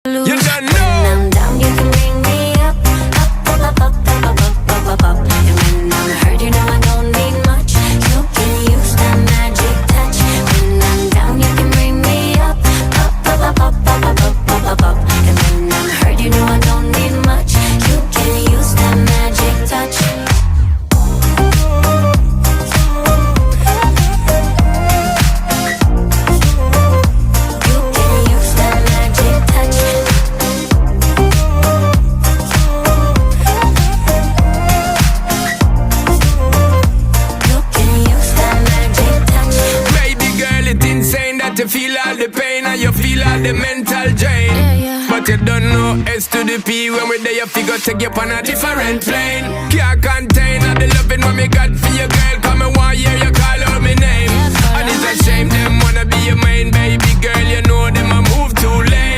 You don't know. When I'm down, you can bring me up, up, up, up, up, up, up, up, up, up. And when I'm hurt, you know I don't need much. You can use that magic touch. When I'm down, you can bring me up, up, up, up, up, up, up, up, up, up. And when I'm hurt, you know I don't need much. You can use that magic touch. You feel all the pain and you feel all the mental drain. But you don't know S to the P. When we're there you figure take you on a different plane. Can't contain all the loving what me got for your girl. Come and one year you call out my name. And it's a shame them wanna be your main baby girl. You know them a move too late.